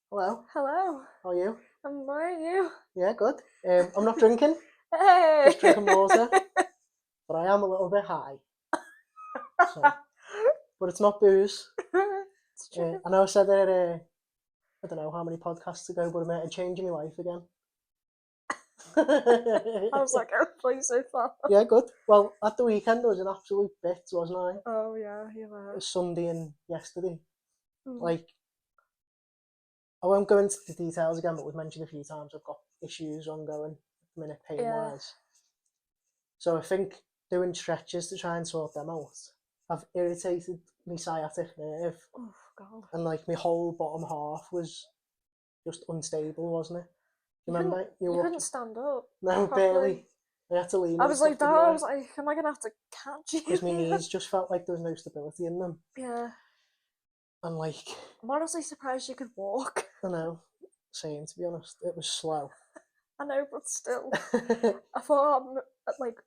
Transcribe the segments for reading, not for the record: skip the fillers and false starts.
Hello, Hello, how are you? how are you? Yeah, good. I'm not drinking, Hey! just drinking water, but I am a little bit high. So, but it's not booze. It's true. I know I said it, I don't know how many podcasts ago, but it might have changed my life again. I was like, oh, please so far. Yeah, good. Well, at the weekend I was an absolute bitch, wasn't I? Oh, yeah, you It were. was Sunday and yesterday. Mm. Like, I won't go into the details again, but we've mentioned a few times I've got issues ongoing at the minute, pain-wise. So I think doing stretches to try and sort them out have irritated my sciatic nerve, Oh, God. and like my whole bottom half was just unstable, wasn't it? You Remember? couldn't stand up. No, properly. barely. I had to lean I on was stuff, like, that. didn't I I? was like, am I going to have to catch you? Because my knees just felt like there was no stability in them. Yeah. And like, I'm honestly surprised you could walk. I know, same to be honest, it was slow. I know, but still. I thought, like,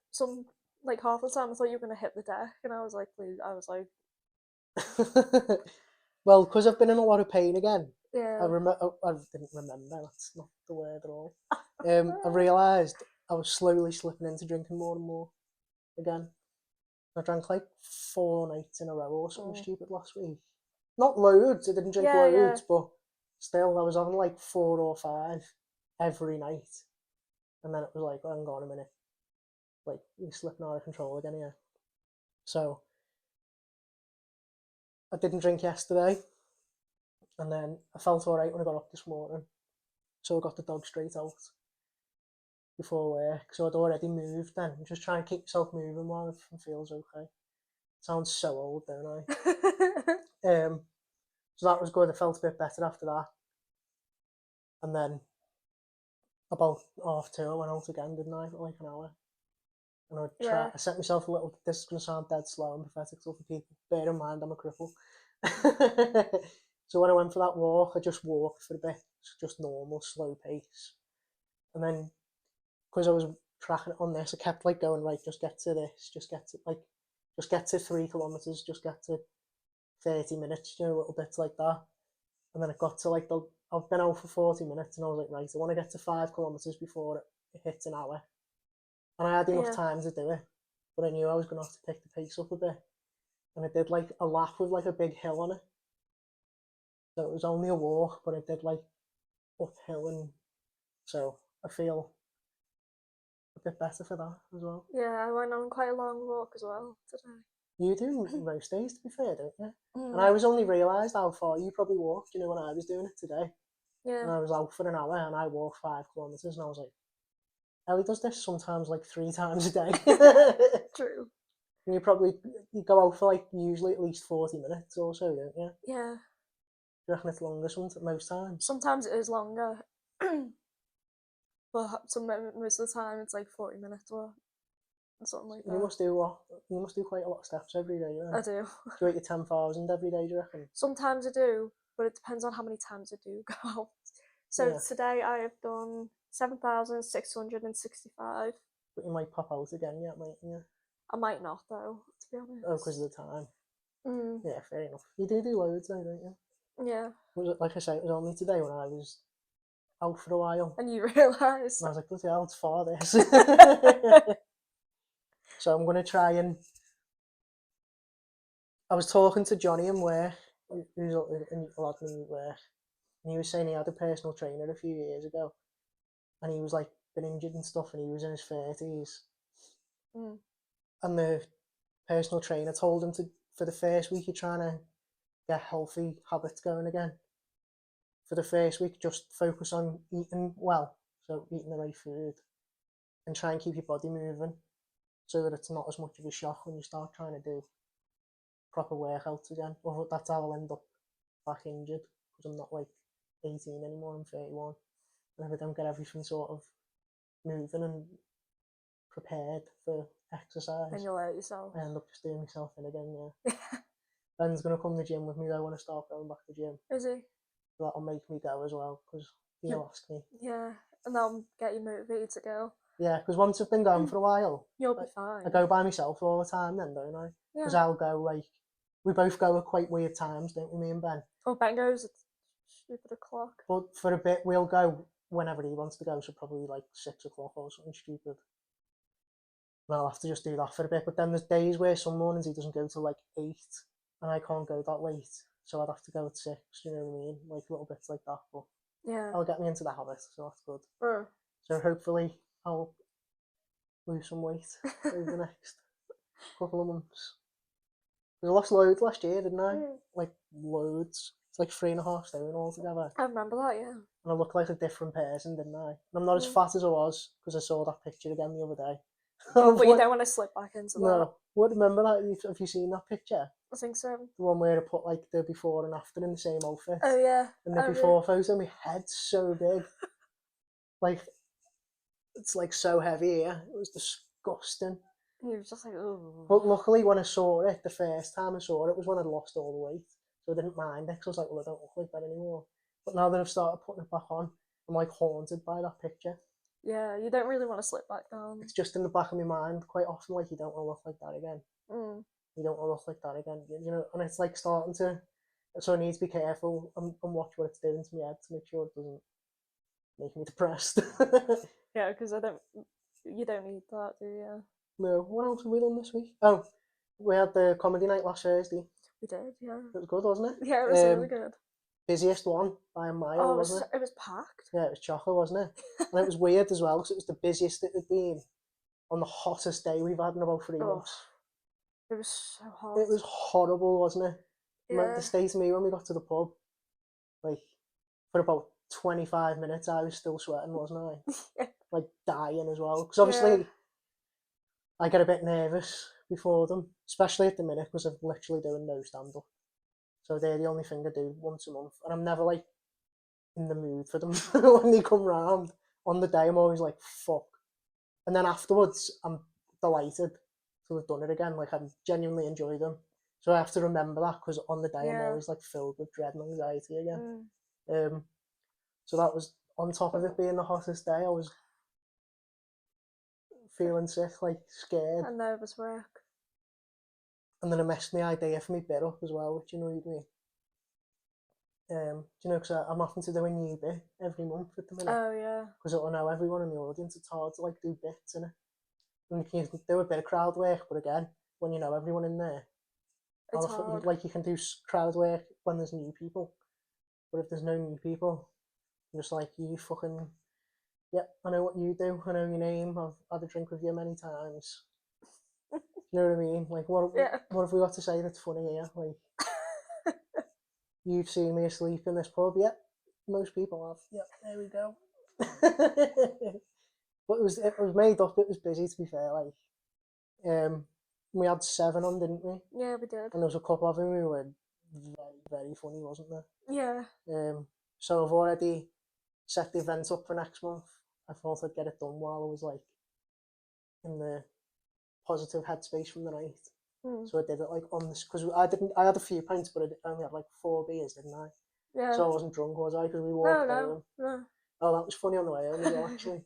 half the time I thought you were going to hit the deck, and I was like, please. I was like, Well, because I've been in a lot of pain again, yeah. I didn't remember, that's not the word at all. I realised I was slowly slipping into drinking more and more again. I drank like 4 nights in a row or something stupid last week. Not loads, I didn't drink Yeah, yeah. loads, but still I was on like 4 or 5 every night. And then it was like, oh, hang on a minute. Like, you're slipping out of control again here. So, I didn't drink yesterday. And then I felt alright when I got up this morning. So I got the dog straight out before work. So I'd already moved then. Just try and keep yourself moving while it feels okay. Sounds so old, don't I? So that was good. I felt a bit better after that. And then about 2:30 I went out again, didn't I? For like an hour. And I set myself a little, this is going to sound dead slow and pathetic to other people. Bear in mind, I'm a cripple. So when I went for that walk, I just walked for a bit. Just normal, slow pace. And then, because I was tracking it on this, I kept like going, right, just get to this, just get to 3 kilometers, just get to 30 minutes, a little bits like that. And then it got to like I've been out for 40 minutes, and I was like, right, I want to get to 5 kilometers before it hits an hour. And I had enough time to do it, but I knew I was going to have to pick the pace up a bit. And I did like a lap with like a big hill on it. So it was only a walk, but it did like uphill, and so I feel a bit better for that as well. Yeah, I went on quite a long walk as well today. You do most days, to be fair, don't you? And I was only realised how far you probably walked, when I was doing it today. Yeah. And I was out for an hour and I walked 5 kilometres, and I was like, Ellie does this sometimes like 3 times a day. True. And you go out for like usually at least 40 minutes or so, don't you? Yeah. You reckon it's longer most times? Sometimes it is longer. But most of the time it's like 40 minutes or something like that. You must do what? You must do quite a lot of steps every day, then. I do. Do you eat your 10,000 every day, do you reckon? Sometimes I do, but it depends on how many times I do go out. So today I have done 7,665. But you might pop out again, yeah, mightn't you? I might not, though, to be honest. Oh, because of the time. Mm. Yeah, fair enough. You do loads though, don't you? Yeah. Like I say, it was only today when I was out for a while. And you realised. And I was like, bloody hell, it's far this. So I'm going to try and... I was talking to Johnny in work, who's a lad in work, and he was saying he had a personal trainer a few years ago, and he was like been injured and stuff, and he was in his 30s. And the personal trainer told him for the first week, you're trying to get healthy habits going again. For the first week, just focus on eating well, so eating the right food, and try and keep your body moving, so that it's not as much of a shock when you start trying to do proper workouts again. Or that's how I'll end up back injured, because I'm not like 18 anymore, I'm 31. And if I don't get everything sort of moving and prepared for exercise, and you'll hurt yourself. I end up just doing myself in again, yeah. Ben's going to come to the gym with me though when I start going back to the gym. Is he? So that'll make me go as well, because he'll ask me. Yeah, and that'll get you motivated to go. Yeah, because once I've been going for a while, you'll be fine. I go by myself all the time then, don't I? Because I'll go like, we both go at quite weird times, don't we, me and Ben? Oh, Ben goes at Stupid o'clock. But for a bit, we'll go whenever he wants to go, so probably like 6 o'clock or something stupid. And I'll have to just do that for a bit. But then there's days where some mornings he doesn't go till like 8, and I can't go that late, so I'd have to go at 6, you know what I mean? Like little bits like that, but Yeah. I'll get me into the habit, so that's good. Mm. So hopefully I'll lose some weight over the next couple of months. I lost loads last year, didn't I? Like loads. It's like 3.5 stone altogether. I remember that, yeah. And I look like a different person, didn't I? And I'm not as Mm. fat as I was, because I saw that picture again the other day. But you don't want to slip back into that. No. What, remember that? Have you seen that picture? I think so. The one where I put like the before and after in the same outfit. Oh, yeah. And the before photo, my head's so big. Like, it's like so heavy here. It was disgusting. He was just like, oh. But luckily, when I saw it, the first time I saw it, was when I'd lost all the weight. So I didn't mind it, because I was like, well, I don't look like that anymore. But now that I've started putting it back on, I'm like haunted by that picture. Yeah, you don't really want to slip back down. It's just in the back of my mind quite often, like, you don't want to look like that again. Mm. You don't want to look like that again, you know, and it's like starting to, so I need to be careful and watch what it's doing to my head to make sure it doesn't make me depressed. Yeah, because you don't need that, do you? No, what else have we done this week? Oh, we had the comedy night last Thursday. We did, yeah. It was good, wasn't it? Yeah, it was really good. Busiest one by a mile, wasn't it? It was packed. Yeah, it was chocolate, wasn't it? And it was weird as well, because it was the busiest it had been on the hottest day we've had in about 3 months. It was so hot. It was horrible, wasn't it? Yeah. The state of me when we got to the pub, like, for about 25 minutes, I was still sweating, wasn't I? Yeah. Like, dying as well. Because obviously, I get a bit nervous before them, especially at the minute, because I'm literally doing no stand-up. So they're the only thing I do once a month. And I'm never, like, in the mood for them when they come round. On the day, I'm always like, fuck. And then afterwards, I'm delighted to have done it again. Like, I genuinely enjoy them. So I have to remember that, because on the day, I'm always, like, filled with dread and anxiety again. So that was, on top of it being the hottest day, I was feeling sick, like, scared. A nervous wreck. And then I messed my idea for me bit up as well, which annoyed me. Do you know, because I'm having to do a new bit every month at the minute. Oh, yeah. Because it'll know everyone in the audience. It's hard to, like, do bits in it. And you can do a bit of crowd work, but again, when you know everyone in there, It's hard. like, you can do crowd work when there's new people. But if there's no new people, I'm just like, you fucking, yep, I know what you do, I know your name, I've had a drink with you many times. You know what I mean? Like, what have we got to say that's funny here? Like, you've seen me asleep in this pub, yep, most people have, yep, there we go. But it was made up, it was busy, to be fair, like, we had 7 on, didn't we? Yeah, we did. And there was a couple of them who were very, very funny, wasn't there? Yeah. So I've already set the event up for next month. I thought I'd get it done while I was, like, in the positive headspace from the night. So I did it, like, on this, because I had a few pints, but I only had like 4 beers, didn't I? Yeah. So I wasn't drunk, was I? Because we walked home. No. Oh, that was funny on the way home as well, actually.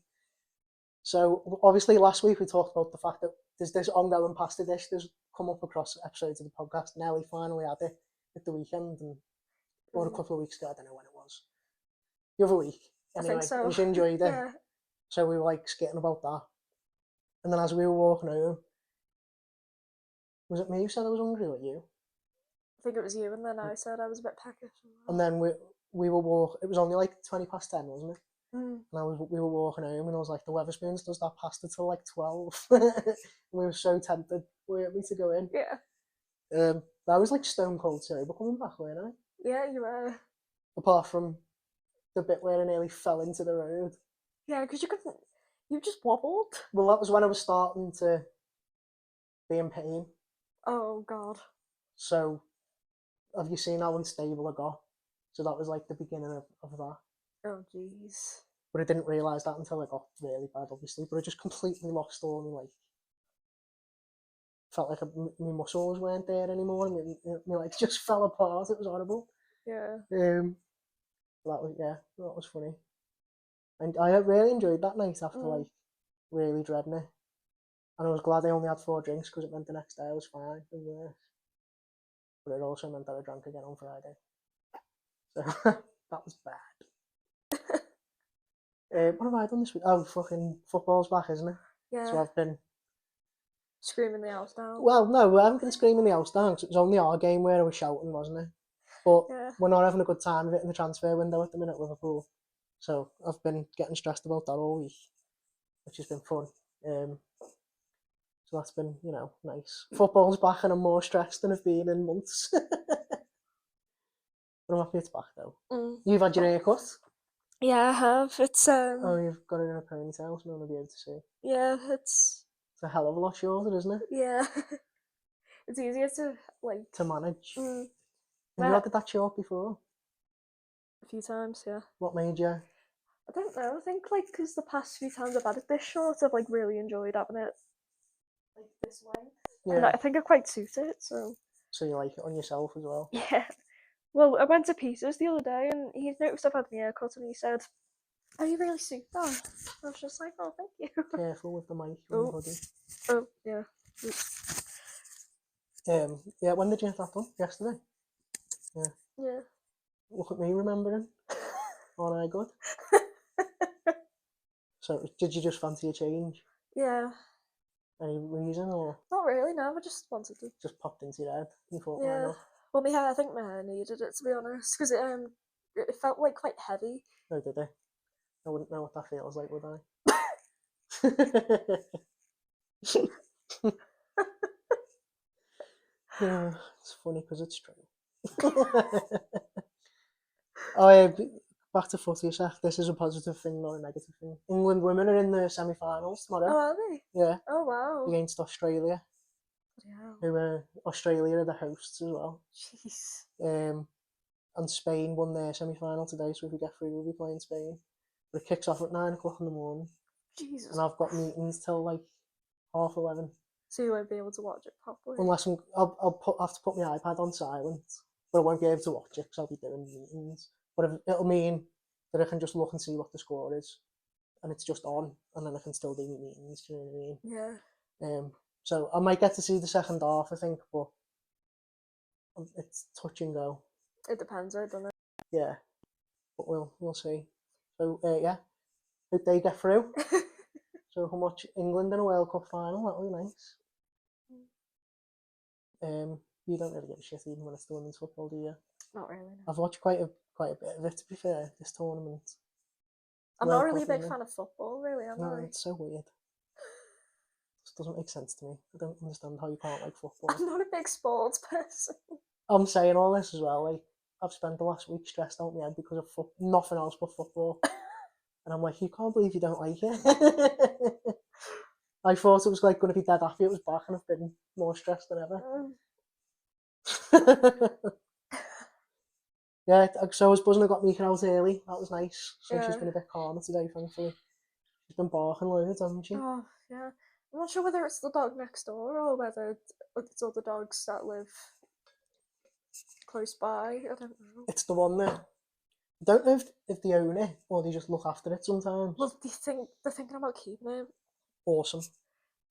So obviously last week we talked about the fact that there's this ongoing pasta dish that's come up across episodes of the podcast. And Ellie finally had it at the weekend, or a couple of weeks ago, I don't know when it was. The other week. Anyway, I think so. And she enjoyed it. Yeah. So we were like skitting about that. And then as we were walking home, was it me who said I was hungry or you? I think it was you, and then I said I was a bit peckish. And then we were walking, it was only like 20 past 10, wasn't it? Mm. And we were walking home, and I was like, the Weatherspoons does that pasta till like 12. And we were so tempted, weren't we, to go in? Yeah. I was like stone cold sober coming back, weren't I? Yeah, you were. Apart from the bit where I nearly fell into the road. Yeah, because you just wobbled. Well, that was when I was starting to be in pain. Oh, God. So, have you seen how unstable I got? So that was like the beginning of that. Oh, jeez. But I didn't realise that until I got really bad, obviously. But I just completely lost all my, like, felt like my muscles weren't there anymore. My legs just fell apart. It was horrible. Yeah. That was funny. And I really enjoyed that night after like really dreading it. And I was glad I only had 4 drinks, because it meant the next day I was fine and worse. But it also meant that I drank again on Friday. So that What have I done this week? Oh, fucking football's back, isn't it? Yeah. So I've been... Screaming the house down. Well, no, I haven't been screaming the house down 'cause it was only our game where I was shouting, wasn't it? But Yeah. we're not having a good time of it in the transfer window at the minute, Liverpool. So I've been getting stressed about that all week, which has been fun. So that's been, nice. Football's back and I'm more stressed than I've been in months. But I'm happy it's back though. You've had your haircut? Yeah, I have. It's Oh, you've got it in a ponytail, so no one will be able to see. Yeah, it's a hell of a lot shorter, isn't it? Yeah. It's easier to To manage. Mm. Have you had that short before? A few times, yeah. What made you? I don't know. I think because the past few times I've had it this short, I've really enjoyed having it this way. Yeah. And I think I quite suit it, so. So you like it on yourself as well? Yeah. Well, I went to Peter's the other day and he noticed I've had my haircut and he said, "Oh, you really suit that." I was just like, "Oh, thank you." Careful with the mic on the hoodie. Oh, yeah. Yeah, when did you have that done? Yesterday? Yeah. Yeah. Look at me remembering. Aren't I good? So, did you just fancy a change? Yeah. Any reason, or Not really, no. I just wanted to. just popped into your head? You thought, why Yeah. not? Well, I think my hair needed it, to be honest, because it felt quite heavy. No, did I? I wouldn't know what that feels like, would I? Yeah, it's funny because it's true. Oh, yeah, back to footy a sec. This is a positive thing, not a negative thing. England women are in the semi-finals tomorrow. Oh, are they? Yeah. Oh, wow. Against Australia. Yeah. Australia are the hosts as well. Jeez. And Spain won their semi-final today, so if we get through, we'll be playing Spain. But it kicks off at 9 o'clock in the morning. Jesus. And I've got meetings till 11:30. So you won't be able to watch it properly? Unless I'll have to put my iPad on silent, but I won't be able to watch it because I'll be doing meetings. But it'll mean that I can just look and see what the score is, and it's just on, and then I can still do my meetings. Do you know what I mean? Yeah. So I might get to see the second half, I think, but it's touch and go. It depends, doesn't it? Yeah, but we'll see. So yeah, hope they get through. So how much England in a World Cup final? That'll be nice. You don't really give a shit even when it's the women's football, do you? Not really. No. I've watched quite a bit of it, to be fair, this tournament. I'm not really a big fan of football, really, am I? It's so weird. It just doesn't make sense to me. I don't understand how you can't like football. I'm not a big sports person. I'm saying all this as well. I've spent the last week stressed out my head because of nothing else but football. And I'm like, you can't believe you don't like it. I thought it was going to be dead happy it was back, and I've been more stressed than ever. Yeah, so I was buzzing. I got Mika out early. That was nice. So she's been a bit calmer today, thankfully. She's been barking loads, hasn't she? Oh, yeah. I'm not sure whether it's the dog next door or whether it's other dogs that live close by. I don't know. It's the one that... I don't know if they own it or they just look after it sometimes. Well, they're thinking about keeping it. Awesome.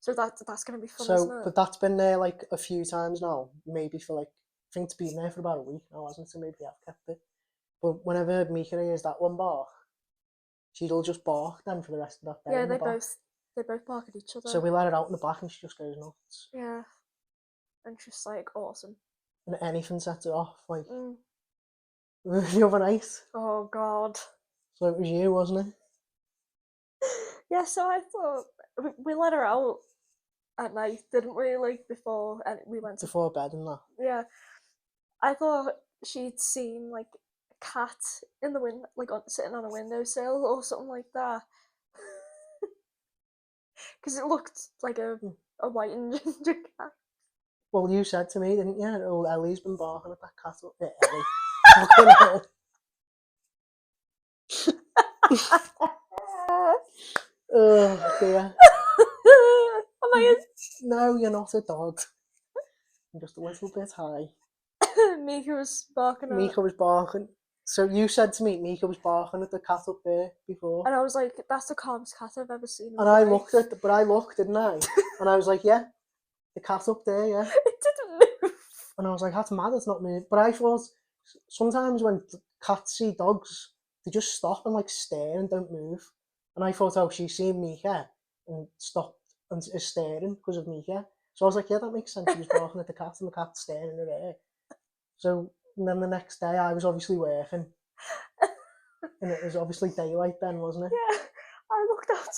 So that's going to be fun, isn't it? But that's been there a few times now. Maybe for I think it's been there for about a week now, hasn't it? So maybe I've kept it. But whenever Mika hears that one bark, she'll just bark then for the rest of that day. Yeah, they both bark at each other. So we let her out in the back and she just goes nuts. Yeah. And she's awesome. And anything sets her off. The other night. Oh, God. So it was you, wasn't it? Yeah, so I thought we let her out at night, didn't we? Before we went to... Before bed and that. Yeah. I thought she'd seen a cat in the window, sitting on a windowsill or something like that. Because it looked like a white and ginger cat. Well, you said to me, didn't you? Oh, Ellie's been barking at that cat up there. Ellie. Fucking hell. Oh, dear. Am I No, you're not a dog. I'm just a little bit high. Mika was barking. Mika was barking. So you said to me, Mika was barking at the cat up there before. And I was like, that's the calmest cat I've ever seen. And I looked didn't I? And I was like, yeah, the cat up there, yeah. It didn't move. And I was like, that's mad, it's not moving. But I thought sometimes when cats see dogs, they just stop and stare and don't move. And I thought, oh, she's seen Mika and stopped and is staring because of Mika. So I was like, yeah, that makes sense. She was barking at the cat and the cat's staring at her. So and then the next day I was obviously working. And it was obviously daylight then, wasn't it? Yeah, I looked out.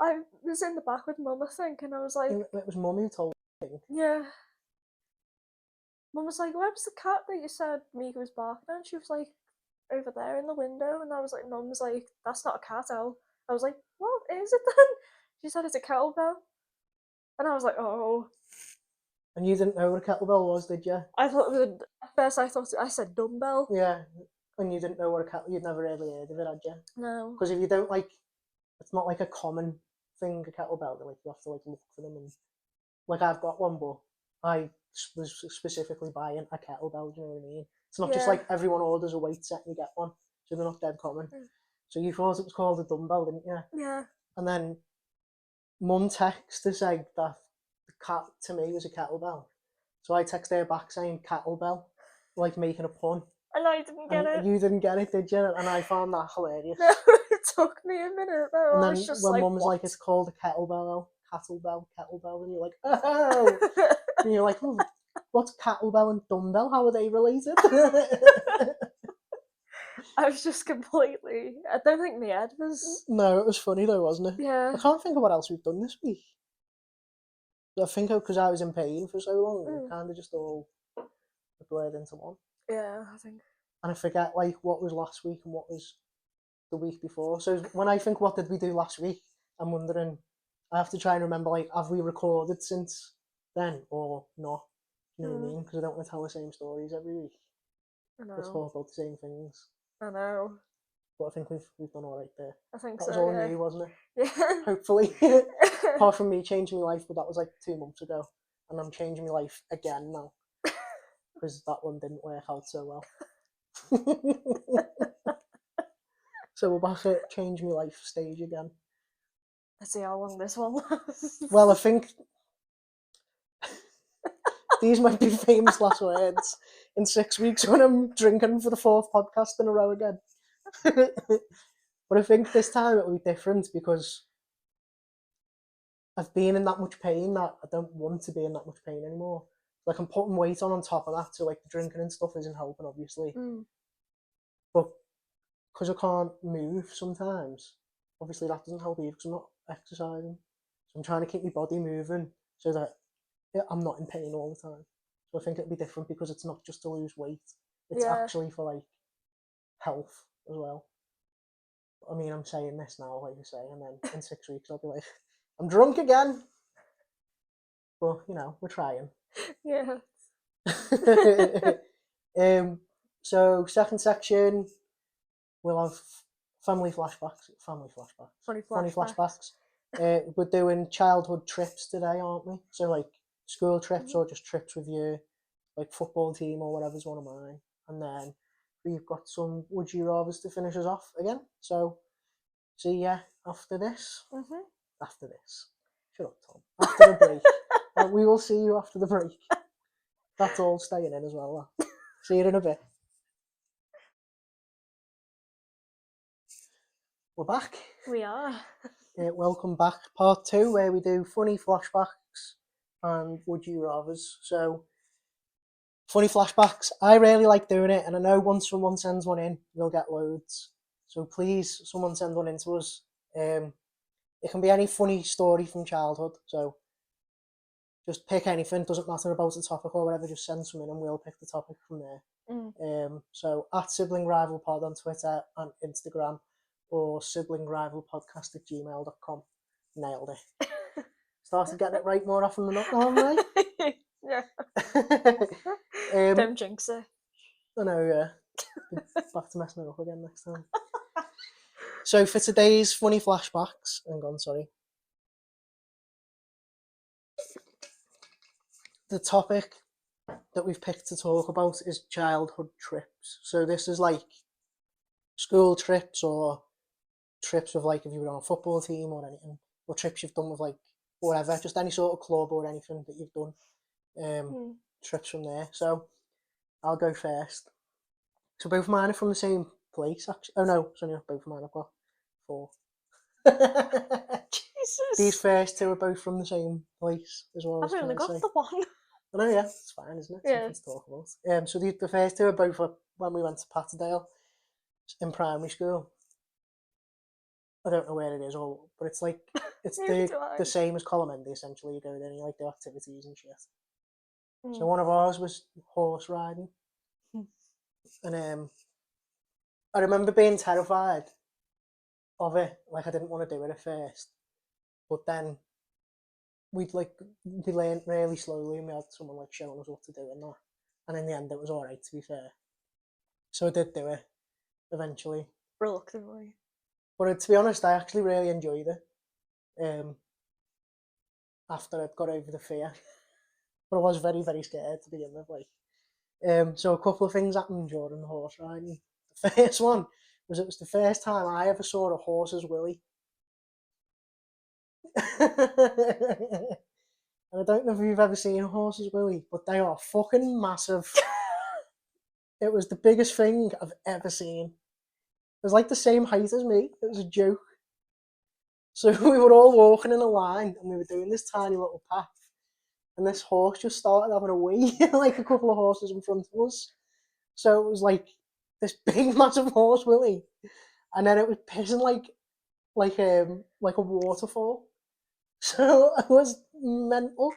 I was in the back with Mum, I think, and I was like, It was Mum who told me. yeah. Mum was like, where was the cat that you said Mika was barking at? And she was like, over there in the window. And I was like, Mum was like, that's not a cat, owl. I was like, what is it then? She said it's a kettlebell. And I was like, oh. And you didn't know what a kettlebell was, did you? I thought it was, at first I said dumbbell. Yeah. And you didn't know what a kettlebell, you'd never really heard of it, had you? No. Because if you don't like, it's not like a common thing, a kettlebell. Like you have to like look for them, and like I've got one, but I was specifically buying a kettlebell. Do you know what I mean? It's not just Yeah. like everyone orders a weight set and you get one, so they're not dead common. So you thought it was called a dumbbell, didn't you? Yeah. And then Mum texted to say that the cat to me was a kettlebell. So I texted her back saying kettlebell, like making a pun. And I didn't get And it. you didn't get it, did you? And I found that hilarious. No, it took me a minute. Though. And I then was just when like, Mum was what? like, it's called a kettlebell, and you're like, oh! And you're like, oh, what's kettlebell and dumbbell? How are they related? I was just completely. I don't think my head was. No, it was funny though, wasn't it? Yeah. I can't think of what else we've done this week. I think because I was in pain for so long, it kind of just all blurred into one. Yeah, I think. And I forget like what was last week and what was the week before. So when I think what did we do last week, I'm wondering. I have to try and remember like have we recorded since then or not? You know what I mean? Because I don't want to tell the same stories every week. I know. Let's talk about the same things. I know. But I think we've done all right there. I think that so. was all yeah. new, wasn't it? Yeah. Hopefully. Apart from me changing my life, but that was like 2 months ago. And I'm changing my life again now. Because that one didn't work out so well. So we're back at change my life stage again. Let's see how long this one lasts. Well, I think these might be famous last words in 6 weeks when I'm drinking for the 4th podcast in a row again. But I think this time it will be different because I've been in that much pain that I don't want to be in that much pain anymore. Like I'm putting weight on top of that, so like the drinking and stuff isn't helping, obviously. But because I can't move sometimes, obviously that doesn't help either because I'm not exercising. So I'm trying to keep my body moving so that I'm not in pain all the time. So I think it'll be different because it's not just to lose weight. It's actually for like health as well. I mean, I'm saying this now, like you say, and then in 6 weeks I'll be like, I'm drunk again. But, you know, we're trying. Yeah. So, second section, we'll have Funny Flashbacks. We're doing childhood trips today, aren't we? So, like, school trips or just trips with your, like, football team or whatever's one of mine. And then we've got some Would You Rathers to finish us off again. So, see ya after this. After this. Shut up, Tom. After the break. We will see you after the break. That's all staying in as well. See you in a bit. We're back. We are. Welcome back. Part 2, where we do funny flashbacks and Would You Rathers. So, funny flashbacks. I really like doing it, and I know once someone sends one in, we'll get loads. So please, someone send one in to us. It can be any funny story from childhood. So just pick anything. Doesn't matter about the topic or whatever. Just send some in, and we'll pick the topic from there. So at Sibling Rival Pod on Twitter and Instagram, or siblingrivalpodcast@gmail.com. Nailed it. Started getting it right more often than not, haven't I? Yeah. Don't jinx it. I know, yeah. Back to messing it up again next time. So for today's funny flashbacks, hang on, sorry. The topic that we've picked to talk about is childhood trips. So this is like school trips or trips with like if you were on a football team or anything, or trips you've done with like whatever, just any sort of club or anything that you've done. Trips from there. So I'll go first. So both of mine are from the same place, actually. Oh no, sorry, not both of mine. I've got 4. Jesus. These first two are both from the same place as well. I've only got the one. I know, yeah, it's fine, isn't it? Yeah. Something to talk about. So the first two are both when we went to Patterdale in primary school. I don't know where it is, but it's like it's the same as Colomendy essentially. You go there and you like the activities and shit. So one of ours was horse riding, and I remember being terrified of it. Like I didn't want to do it at first, but then we learned really slowly, and we had someone like showing us what to do and that. And in the end, it was all right, to be fair. So I did do it eventually, reluctantly. But to be honest, I actually really enjoyed it. After I'd got over the fear, but I was very, very scared to begin with. So a couple of things happened during the horse riding. The first one was it was the first time I ever saw a horse's willy. And I don't know if you've ever seen a horse's willy, but they are fucking massive. It was the biggest thing I've ever seen. It was like the same height as me. It was a joke. So we were all walking in a line, and we were doing this tiny little path. And this horse just started having a wee, like a couple of horses in front of us. So it was like this big, massive horse willy, and then it was pissing like a waterfall. So it was mental.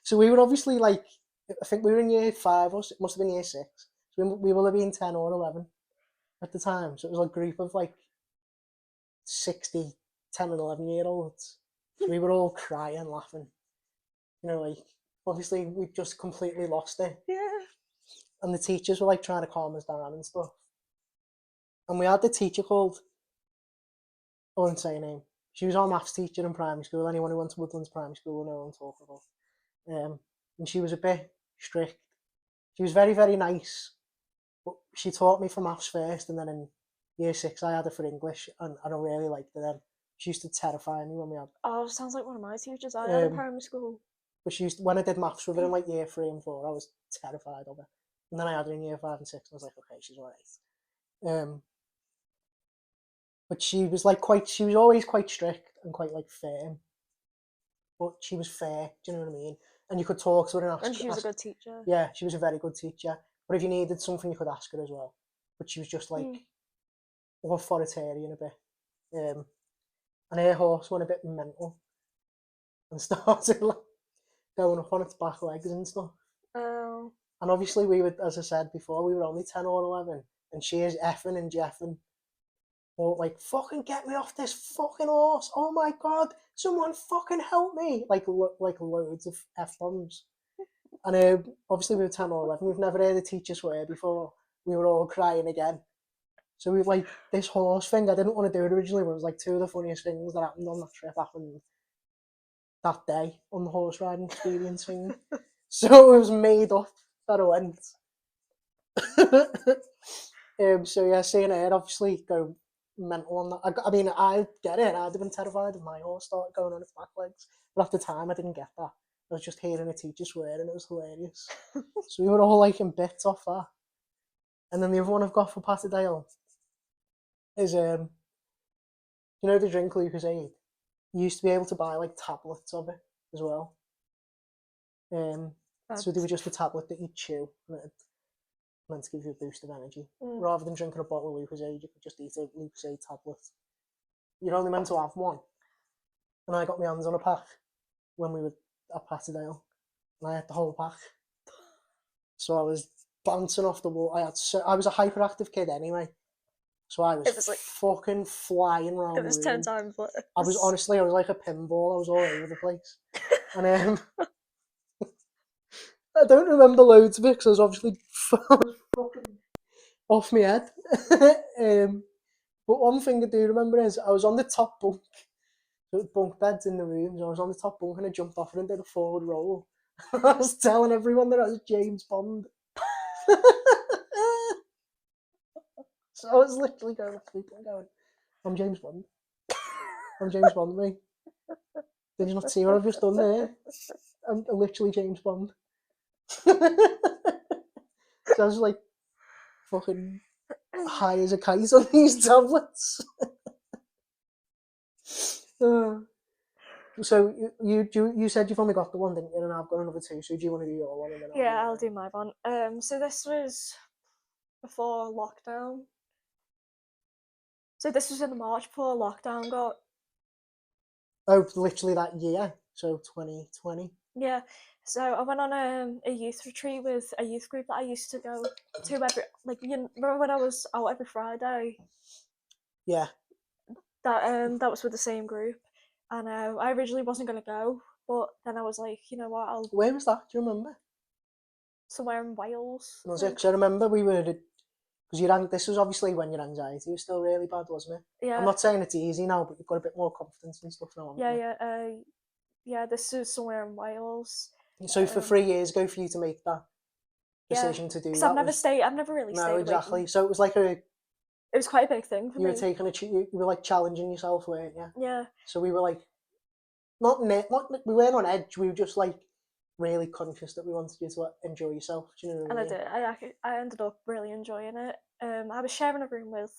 So we were obviously like, I think we were in year 5 or it must have been year 6. So we will have been 10 or 11 at the time. So it was like a group of like 60, 10 and 11-year-olds. So we were all crying, laughing. You know, like obviously we just completely lost it. Yeah. And the teachers were like trying to calm us down and stuff. And we had the teacher called, I won't say her name. She was our maths teacher in primary school. Anyone who went to Woodlands Primary School will know what I'm talking about. And she was a bit strict. She was very, very nice. But she taught me for maths first, and then in year 6 I had her for English, and I don't really liked her then. She used to terrify me when we had. Oh, sounds like one of my teachers I had in primary school. But she when I did maths with her in like year 3 and 4, I was terrified of her. And then I had her in year 5 and 6, and I was like, okay, she's alright. But she was always quite strict and quite like firm. But she was fair, do you know what I mean? And you could talk to her and ask. And she was a good teacher. Yeah, she was a very good teacher. But if you needed something, you could ask her as well. But she was just like authoritarian a bit. And her horse went a bit mental and started like going up on its back legs and stuff. Oh. And obviously we were, as I said before, we were only 10 or 11, and she is effing and jeffing. Or like, fucking get me off this fucking horse! Oh my god, someone fucking help me! Like loads of F-bombs. And obviously we were 10 or 11, we've never heard a teacher swear before. We were all crying again. So we like this horse thing, I didn't want to do it originally, but it was like 2 of the funniest things that happened on that trip happened that day on the horse riding experience thing. So it was made up that I went. So yeah, seeing her obviously go mental on that. I mean, I get it. I'd have been terrified if my horse started going on its back legs. But at the time, I didn't get that. I was just hearing a teacher swear, and it was hilarious. So we were all like in bits off that. And then the other one I've got for Patterdale is, you know the drink Lucozade? You used to be able to buy like tablets of it as well. So they were just a tablet that you'd chew, and it meant to give you a boost of energy. Rather than drinking a bottle of Lucozade, you could just eat a Lucozade tablet. You're only meant to have one. And I got my hands on a pack when we were at Patterdale, and I had the whole pack. So I was bouncing off the wall. I was a hyperactive kid anyway, so I was like, fucking flying around. It was 10 times less. I was like a pinball. I was all over the place, and I don't remember loads of it because I was obviously fucking off my head. But one thing I do remember is I was on the top bunk. There was bunk beds in the room, so I was on the top bunk and I jumped off it and did a forward roll. I was telling everyone that I was James Bond. So I was literally going to sleep and going, I'm James Bond. I'm James Bond, mate. Did you not see what I've just done there? I'm literally James Bond. So I was like fucking high as a kite on these tablets. So you said you've only got the one, didn't you? And I've got another two. So do you want to do your one and then Yeah, I'll do my one. So this was before lockdown. So this was in March before lockdown got. Oh, literally that year. So 2020. Yeah. So I went on a youth retreat with a youth group that I used to go to every remember when I was out every Friday? Yeah. That was with the same group, and I originally wasn't gonna go, but then I was like, you know what, I'll Where was that? Do you remember? somewhere in Wales. Was it? Because I remember we were because this was obviously when your anxiety was still really bad, wasn't it? Yeah. I'm not saying it's easy now, but you've got a bit more confidence and stuff now. Yeah. This is somewhere in Wales. So for 3 years ago, for you to make that decision to do because that, I've never really no, stayed exactly. away. So it was like It was quite a big thing for you me. were taking you were like challenging yourself, weren't you? Yeah. So we were like, not we weren't on edge. We were just like really conscious that we wanted you to enjoy yourself. Do you know what I mean? And I did. I ended up really enjoying it. I was sharing a room with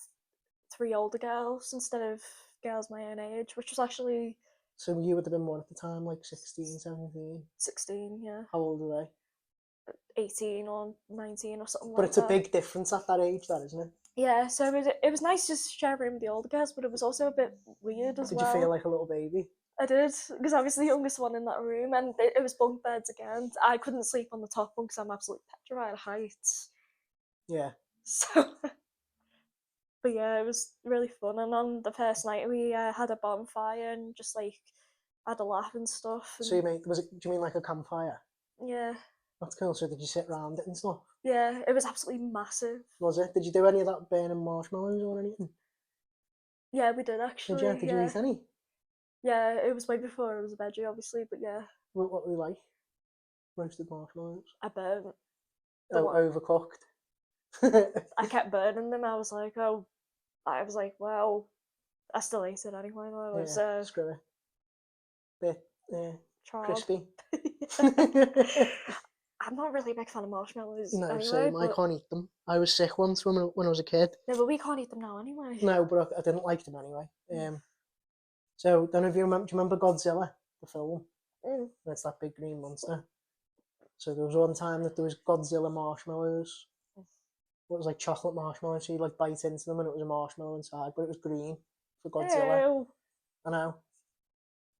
3 older girls instead of girls my own age, which was actually. So you would have been what at the time, like 16, 17? 16, yeah. How old are they? 18 or 19 or something But like it's that. a big difference at that age, that isn't it? Yeah, so it was nice to share a room with the older girls, but it was also a bit weird as Did well. you feel like a little baby? I did, because I was the youngest one in that room, and it was bunk beds again. I couldn't sleep on the top bunk because I'm absolutely petrified of heights. Yeah. So, but yeah, it was really fun. And on the first night, we had a bonfire and just like had a laugh and stuff. And, So do you mean like a campfire? yeah. That's cool. So did you sit around it and stuff? Yeah, it was absolutely massive. Was it? Did you do any of that burning marshmallows or anything? Yeah, we did actually. Did you? Did you eat any? Yeah, it was way before it was a veggie, obviously, but yeah. What were they like? Roasted marshmallows? I burnt. Overcooked. I kept burning them. I was like, well, I still ate it anyway. I was screw it. Bit crispy. I'm not really a big fan of marshmallows. No, anyway, same. I can't eat them. I was sick once when I was a kid. No, but we can't eat them now anyway. No, but I didn't like them anyway. So don't know if you remember. Do you remember Godzilla, the film? It's that big green monster. So there was one time that there was Godzilla marshmallows. It was like chocolate marshmallows. So you like bite into them and it was a marshmallow inside, but it was green for Godzilla. Ew. I know.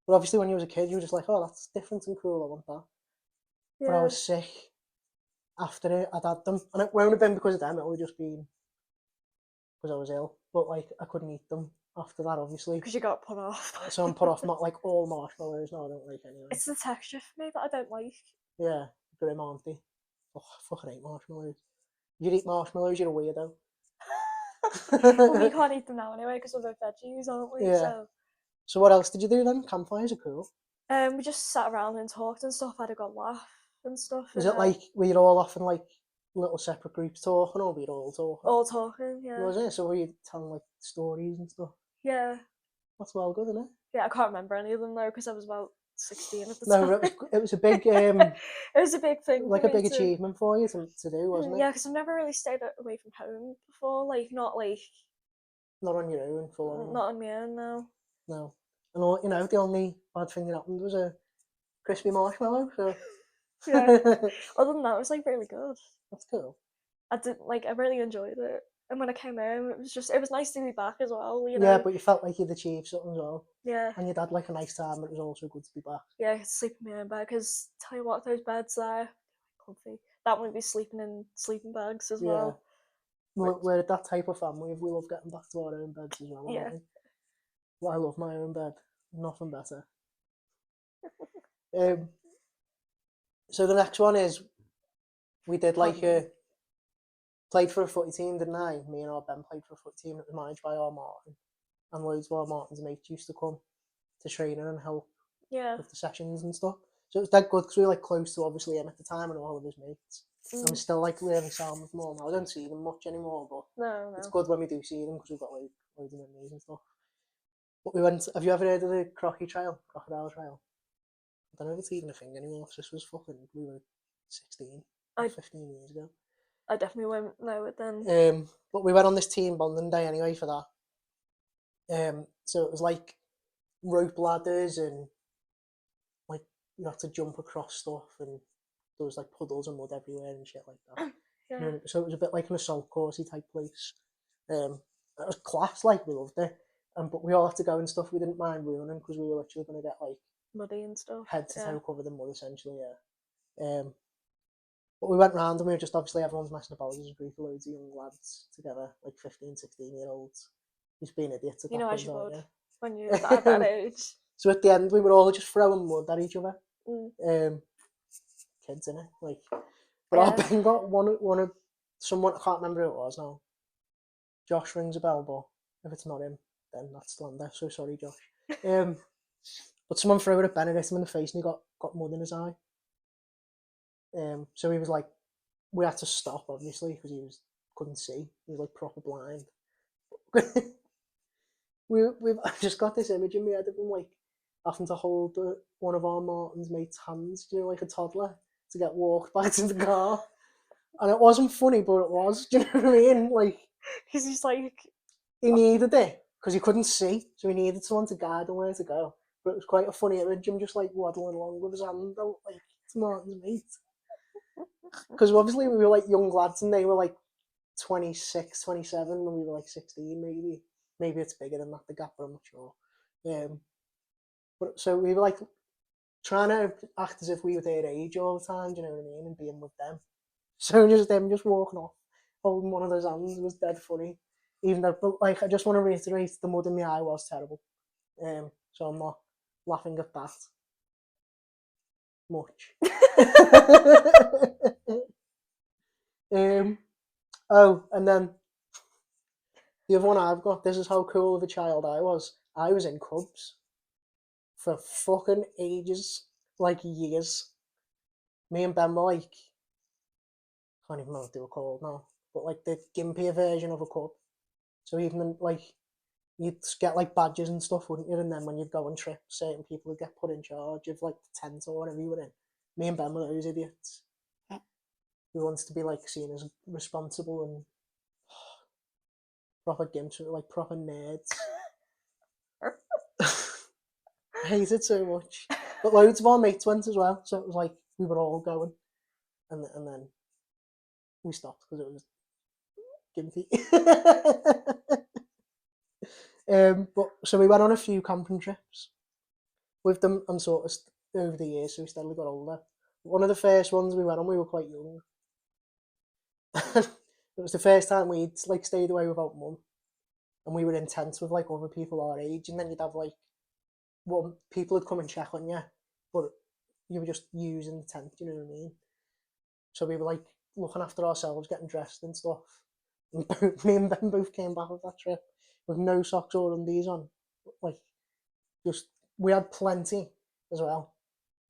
But obviously, when you was a kid, you were just like, "Oh, that's different and cool. I want that." Yeah. But I was sick after I'd had them, and it won't have been because of them. It would have just been because I was ill. But like, I couldn't eat them after that, obviously. Because you got put off. So I'm put off. Not like all marshmallows. No, I don't like anyway. It's the texture for me that I don't like. Yeah, grim auntie. Oh, I fucking hate marshmallows. If you eat marshmallows, you're a weirdo. Well, we can't eat them now anyway because we're both veggies, aren't we? Yeah. So what else did you do then? Campfires are cool. We just sat around and talked and stuff. Had a good laugh and stuff. Is it like were you all off in like little separate groups talking, or were you all talking? All talking, yeah. Was it? So were you telling like stories and stuff? Yeah. That's well good, isn't it? Yeah, I can't remember any of them though because I was about 16 at the time. No, it was a big. It was a big thing. Like a big achievement for you to do, wasn't it? Yeah, because I've never really stayed away from home before. Not on your own, full on. Not on my own, no. No, and all, the only bad thing that happened was a crispy marshmallow. So yeah. Other than that, it was like really good. That's cool. I really enjoyed it. And when I came home, it was nice to be back as well. Yeah, but you felt like you'd achieved something as well. Yeah. And you'd had like a nice time, but it was also good to be back. Yeah, I could sleep in my own bed because tell you what, those beds there, comfy. That would be sleeping in sleeping bags as well. We're that type of family. We love getting back to our own beds as well. Yeah. Well, I love my own bed. Nothing better. So the next one is we did played for a footy team, didn't I? Me and our Ben played for a footy team that was managed by our Martin, and loads of our Martin's mates used to come to training and help with the sessions and stuff. So it was dead good because we were like close to obviously him at the time and all of his mates. I'm still like really sound with them all now. I don't see them much anymore, but no. It's good when we do see them because we've got like loads of memories and stuff. But we went. Have you ever heard of the crocodile trail? I don't know if it's even a thing anymore. This was we were 15 years ago. I definitely won't know it then. But we went on this team bonding day anyway for that. So it was like rope ladders and like you had to jump across stuff and there was like puddles of mud everywhere and shit like that. Yeah. So it was a bit like an assault coursey type place. It was class, like we loved it. But we all had to go and stuff we didn't mind ruining because we were literally going to get like Muddy and stuff. head to Yeah. toe covered in mud essentially, yeah. But we went round and we were just obviously everyone's messing about. There's a group of loads of young lads together, like 15, 16-year-olds. Just being idiots at You that know, point, as you aren't would you? when you're at that age. So at the end, we were all just throwing mud at each other. Mm. Kids, innit? Like, but our Yeah. Ben got one of someone, I can't remember who it was now. Josh rings a bell, but if it's not him, then that's slander. So sorry, Josh. But someone threw it at Ben and hit him in the face, and he got mud in his eye. So he was like, we had to stop obviously because he couldn't see. He was like proper blind. I've just got this image in my head of him like having to hold one of our Martin's mates' hands, you know, like a toddler, to get walked back to the car. And it wasn't funny, but it was. Do you know what I mean? Like, Because he's like, he needed it because he couldn't see, so he needed someone to guide him where to go. But it was quite a funny image, him just like waddling along with his hand out, like to Martin's mate. Because obviously we were like young lads and they were like 26, 27, and we were like 16 maybe. Maybe it's bigger than that, the gap, but I'm not sure. But so we were like trying to act as if we were their age all the time, do you know what I mean, and being with them. So just them just walking off, holding one of those hands was dead funny. Even though, but like, I just want to reiterate, the mud in my eye was terrible. So I'm not laughing at that much. Oh, and then the other one I've got, this is how cool of a child I was. I was in Cubs for fucking ages, like years. Me and Ben were like, I can't even remember what they were called now, but like the gimpier version of a Cub. So even like, you'd get like badges and stuff, wouldn't you? And then when you'd go on trips, certain people would get put in charge of like the tent or whatever you were in. Me and Ben were those idiots. We wanted to be like seen as responsible and proper gimps, like proper nerds. I hate it so much. But loads of our mates went as well, so it was like we were all going, and then we stopped because it was gimpy. But so we went on a few camping trips with them, and sort of over the years, so we steadily got older. One of the first ones we went on, we were quite young. It was the first time we'd like stayed away without mum, and we were in tents with like other people our age, and then you'd have like, well, people would come and check on you, but you were just using the tent, you know what I mean? So we were like looking after ourselves, getting dressed and stuff. And me and Ben both came back with that trip with no socks or undies on. Like, just, we had plenty as well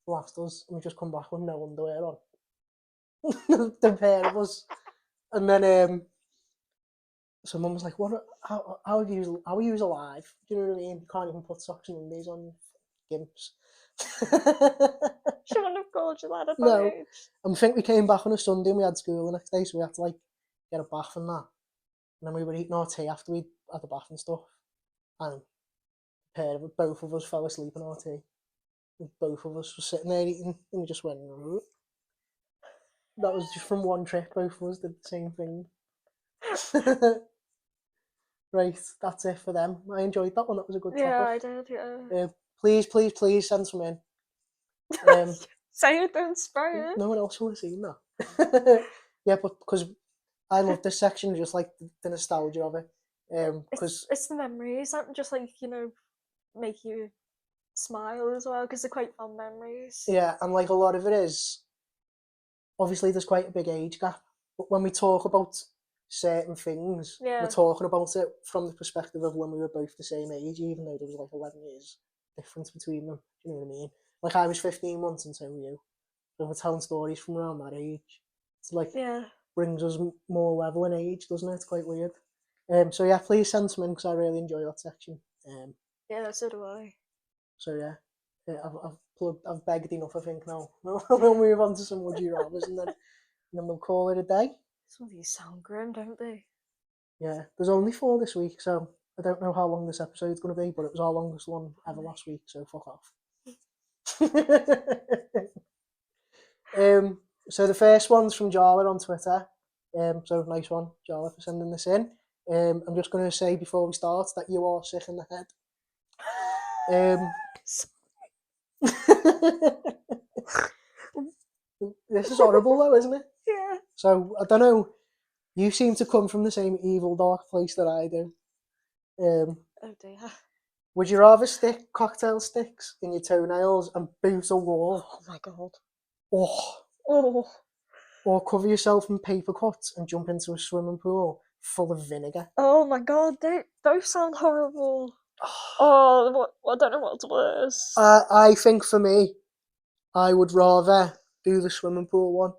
to last us, and we just come back with no underwear on. The pair of us. And then, so mum was like, "What? How are you alive? Do you know what I mean? You can't even put socks and undies on, gimps." she wouldn't have called you that at that No. age. And I think we came back on a Sunday and we had school the next day, so we had to like get a bath and that. And then we were eating our tea after we had the bath and stuff. And both of us fell asleep in our tea. And both of us were sitting there eating, and we just went. Root. That was just from one trip. Both of us did the same thing. Right, that's it for them. I enjoyed that one. That was a good topic. Yeah, I did. Yeah. Please send some in. Say it, don't spray it. No one else will have seen that. Yeah, but because I love this section, just like the nostalgia of it. Because it's the memories that just like make you smile as well because they're quite fun memories. yeah, and like a lot of it is obviously there's quite a big age gap, but when we talk about certain things, Yeah. we're talking about it from the perspective of when we were both the same age, even though there was like 11 years difference between them. Do you know what I mean? Like I was 15 months and so were you. So we're telling stories from around that age. It's like brings us more level in age, doesn't it? It's quite weird. So yeah, please send some in because I really enjoy that section. Yeah, so do I. So yeah, I've begged enough. I think now we'll move on to some would you rather's and then we'll call it a day. Some of these sound grim, don't they? Yeah, there's only 4 this week, so I don't know how long this episode's going to be, but it was our longest one ever last week, so fuck off. So the first one's from Jarla on Twitter. So nice one, Jarla, for sending this in. I'm just going to say before we start that you are sick in the head. This is horrible though, isn't it? Yeah. So I don't know. You seem to come from the same evil dark place that I do. Oh dear. Would you rather stick cocktail sticks in your toenails and boot a wall? Oh my god. Oh. Or cover yourself in paper cuts and jump into a swimming pool full of vinegar? Oh my god, they both sound horrible. Oh, I don't know what's worse. I think for me, I would rather do the swimming pool one.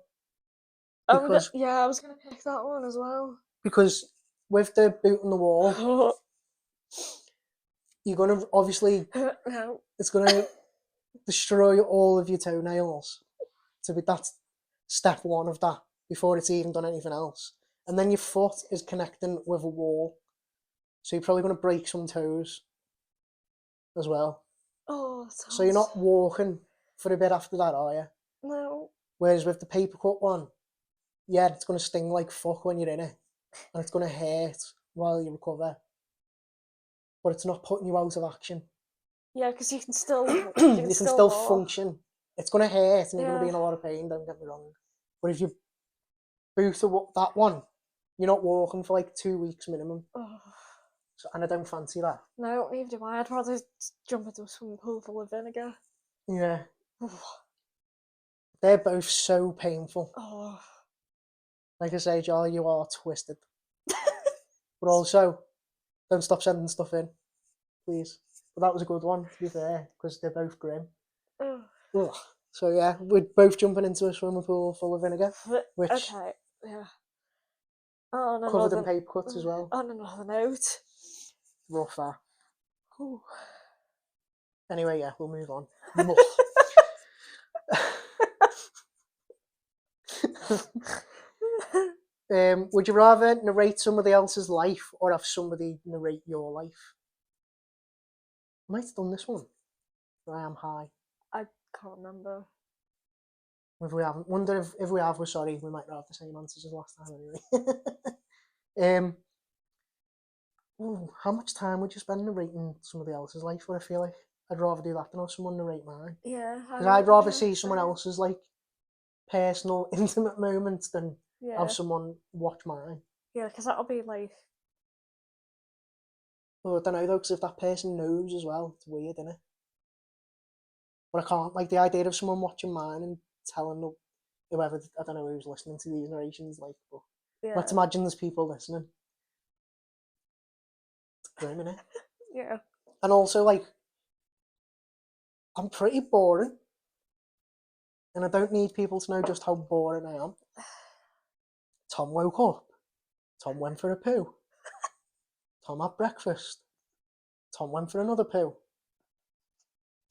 Because, I was gonna pick that one as well. Because with the boot on the wall, you're going to obviously, No. it's going to destroy all of your toenails. That's step one of that before it's even done anything else. And then your foot is connecting with a wall. So you're probably going to break some toes as well. Oh, So you're not walking for a bit after that, are you? No. Whereas with the paper cut one, yeah, it's going to sting like fuck when you're in it. And it's going to hurt while you recover. But it's not putting you out of action. Yeah, because you can still you can still walk. function. It's going to hurt and you're going to be in a lot of pain, don't get me wrong. But if you boot that one, you're not walking for like 2 weeks minimum. Oh. So, and I don't fancy that. No, neither do I. I'd rather jump into a swimming pool full of vinegar. Yeah. They're both so painful. Oh. Like I say, Joel, you are twisted. But also, don't stop sending stuff in, please. But that was a good one, to be fair, because they're both grim. Ugh. So yeah, we're both jumping into a swimming pool full of vinegar, which okay, yeah. covered in paper cuts as well. On another note. Rough that. Ooh. Anyway, yeah, we'll move on. Would you rather narrate somebody else's life or have somebody narrate your life? I might have done this one. I am high. I can't remember. If we haven't, wonder if we have, we're sorry. We might not have the same answers as last time anyway. How much time would you spend narrating somebody else's life? But I feel like I'd rather do that than have someone narrate mine. Yeah. Because I'd rather see someone else's like personal, intimate moments than have someone watch mine. Yeah, because that'll be like. Well, I don't know though, because if that person knows as well, it's weird, isn't it? But I can't, like the idea of someone watching mine and telling whoever, I don't know who's listening to these narrations, like, but let's imagine there's people listening. It's grim, innit? Yeah. And also, like, I'm pretty boring. And I don't need people to know just how boring I am. Tom woke up. Tom went for a poo. Tom had breakfast. Tom went for another poo.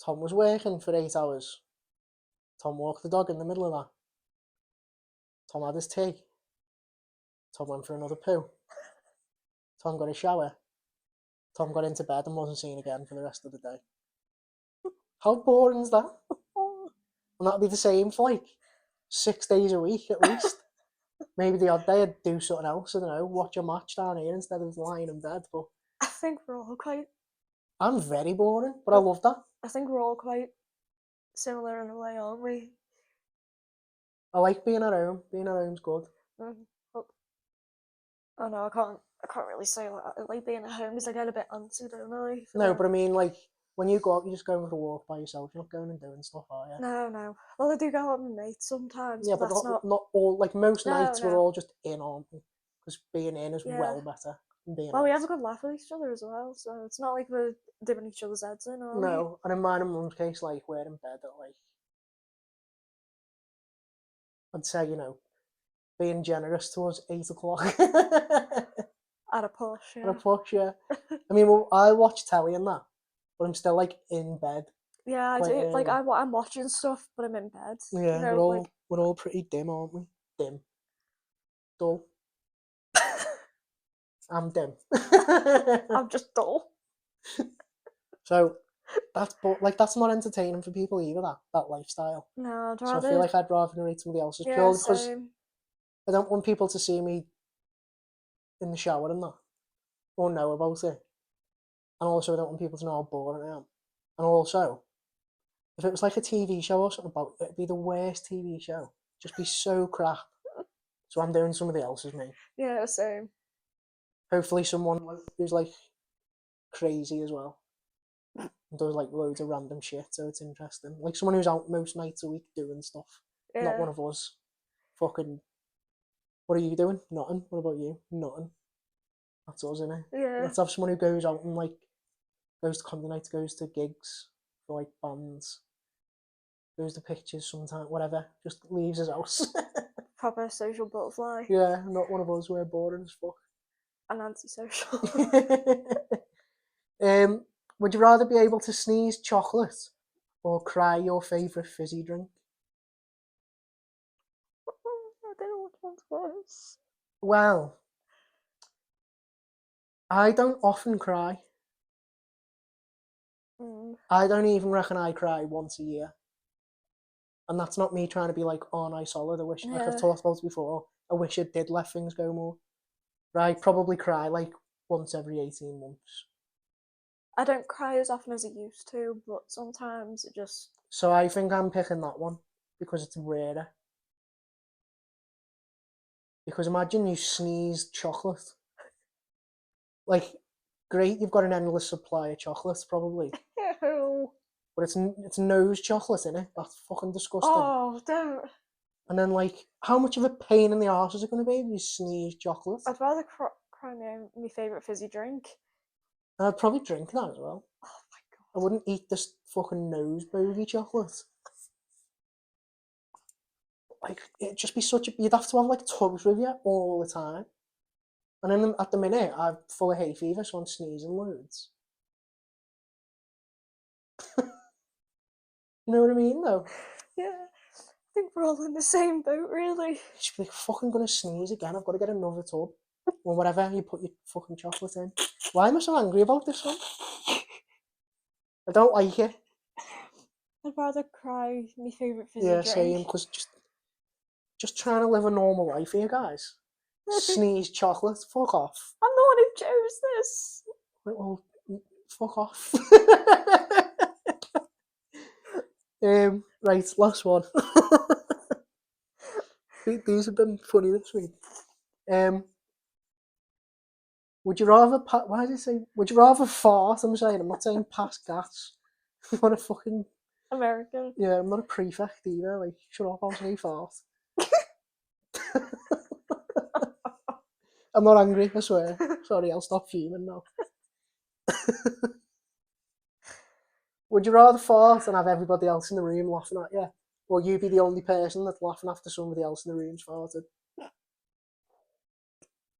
Tom was working for 8 hours. Tom walked the dog in the middle of that. Tom had his tea. Tom went for another poo. Tom got a shower. Tom got into bed and wasn't seen again for the rest of the day. How boring is that? And that'll be the same for like 6 days a week at least. Maybe the odd day I'd do something else, I don't know, watch a match down here instead of lying in bed. But I think we're all quite. I'm very boring, but I love that. I think we're all quite similar in a way, aren't we? I like being at home. Being at home's good. Oh no, I can't really say that. I like being at home because I get a bit antsy, don't I? No, but I mean, like, when you go out, you just go for a walk by yourself. You're not going and doing stuff, are you? No. Well, I do go out with mates sometimes. Yeah, but that's not all. Like, most nights no. we're all just in, aren't we? Because being in is well better than being out. We have a good laugh with each other as well, so it's not like we're dipping each other's heads in, are we? No, and in mine and mum's case, like, we're in bed at, like, I'd say, you know, being generous towards 8 o'clock. At a push, yeah. At a push, yeah. I mean, well, I watch telly and that, but I'm still, like, in bed. Yeah, I do. Like, I'm watching stuff, but I'm in bed. Yeah, you know, we're all pretty dim, aren't we? Dim. Dull. I'm dim. I'm just dull. So that's not entertaining for people either. That lifestyle. No, I'd So I rather. feel like I'd rather narrate somebody else's Yeah, purely because same. I don't want people to see me in the shower and that, or know about it. And also I don't want people to know how bored I am. And also, if it was like a TV show or something about it, it'd be the worst TV show. Just be so crap. So I'm doing somebody else's, mate. Yeah, same. Hopefully someone who's like crazy as well. And does like loads of random shit, so it's interesting. Like someone who's out most nights a week doing stuff. Yeah. Not one of us. Fucking, what are you doing? Nothing. What about you? Nothing. That's us, innit? Yeah. Let's have someone who goes out and like goes to comedy nights, goes to gigs for like bands, goes to pictures sometime, whatever. Just leaves his house. Proper social butterfly. Yeah, not one of us. We're boring as fuck. And antisocial. Would you rather be able to sneeze chocolate or cry your favourite fizzy drink? I don't know which one's worse. Well, I don't often cry. I don't even reckon I cry once a year. And that's not me trying to be like, oh, nice solid. I wish, like I've talked about before, I wish I did let things go more. But I probably cry like once every 18 months. I don't cry as often as I used to, but sometimes it just... So I think I'm picking that one because it's rarer. Because imagine you sneeze chocolate. Like, great, you've got an endless supply of chocolates, probably. Ew. But it's nose chocolate, innit? That's fucking disgusting. Oh, don't. And then, like, how much of a pain in the arse is it going to be if you sneeze chocolate? I'd rather cry my favourite fizzy drink. And I'd probably drink that as well. Oh my god. I wouldn't eat this fucking nose bogey chocolate. Like, it'd just be such a... You'd have to have, like, tubs with you all the time. And then at the minute, I'm full of hay fever, so I'm sneezing loads. You know what I mean, though? Yeah. I think we're all in the same boat, really. She'd be like, fucking gonna sneeze again, I've got to get another tub. Or whatever you put your fucking chocolate in. Why am I so angry about this one? I don't like it. I'd rather cry my favourite fizzy Yeah, drink. same, because just trying to live a normal life here, guys. Sneeze chocolate, fuck off. I'm the one who chose this. Well, fuck off. Right, last one. These have been funny this week. Would you rather why did I say? Would you rather fart? I'm not saying pass gas. What a fucking American. yeah. I'm not a prefect either. Like, shut up! I'll say fart. I'm not angry. I swear. Sorry, I'll stop fuming now. Would you rather fart and have everybody else in the room laughing at you, or you be the only person that's laughing after somebody else in the room's farted?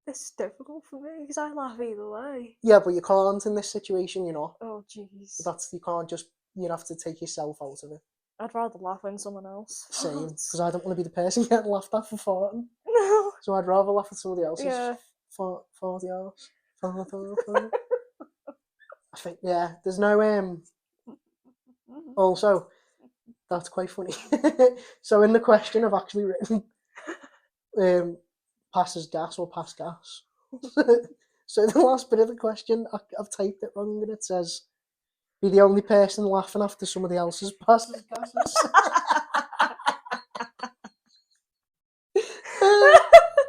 This is difficult for me because I laugh either way. Yeah, but you can't in this situation. You're not. Oh jeez. You can't just. You'd have to take yourself out of it. I'd rather laugh when someone else Same, farts. because I don't want to be the person getting laughed at for farting. No. So I'd rather laugh at somebody else's Yeah. farty arse. Fart. I think there's no Also, that's quite funny. So in the question I've actually written passes gas or pass gas. So the last bit of the question I've typed it wrong and it says be the only person laughing after somebody else's passes gases.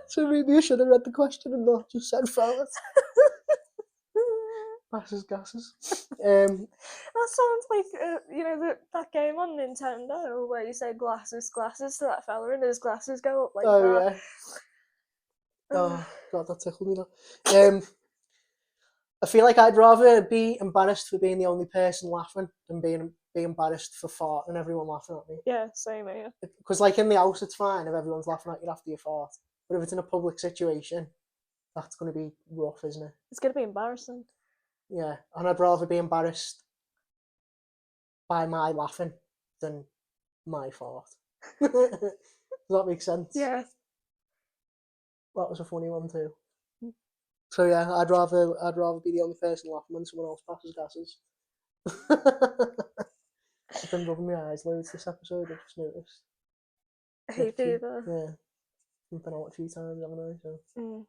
So maybe I should have read the question and not just said fart. Passes gases. That sounds like that game on Nintendo where you say glasses to that fella and his glasses go up like that. Oh yeah. Oh god, that tickled me now. I feel like I'd rather be embarrassed for being the only person laughing than be embarrassed for farting and everyone laughing at me. Yeah, same here. Because like in the house, it's fine if everyone's laughing at you after you fart. But if it's in a public situation, that's going to be rough, isn't it? It's going to be embarrassing. Yeah, and I'd rather be embarrassed by my laughing than my fart. Does that make sense? Yeah. That was a funny one too. So yeah, I'd rather be the only person laughing when someone else passes gases. I've been rubbing my eyes loads this episode, I've just noticed. Hay Itchy. fever. Yeah. I've been out a few times, haven't I? So. Mm.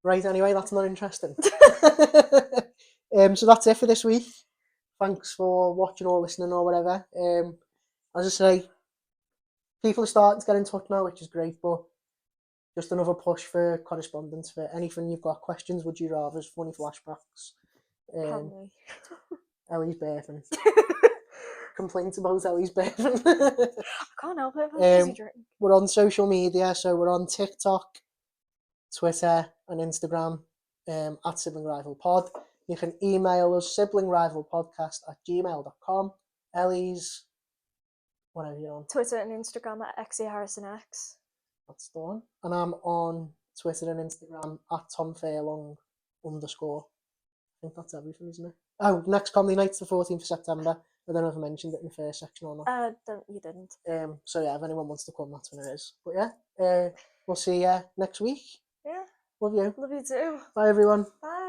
Right, anyway, that's not interesting. So that's it for this week. Thanks for watching or listening or whatever. As I say, people are starting to get in touch now, which is great, but just another push for correspondence for anything you've got questions, would you rather, funny flashbacks, Family. Ellie's birthing, complaints about Ellie's birthing. I can't help it. I'm a busy drink. We're on social media, so we're on TikTok, Twitter, and Instagram at Sibling Rival Pod. You can email us siblingrivalpodcast@gmail.com. Ellie's, whatever you're on. Twitter and Instagram at XeHarrisonX. That's the one. And I'm on Twitter and Instagram at TomFurlong_. I think that's everything, isn't it? Oh, next comedy night's the 14th of September. I don't know if I mentioned it in the first section or not. You didn't. So yeah, if anyone wants to come, that's when it is. But yeah, we'll see you next week. Yeah. Love you. Love you too. Bye everyone. Bye.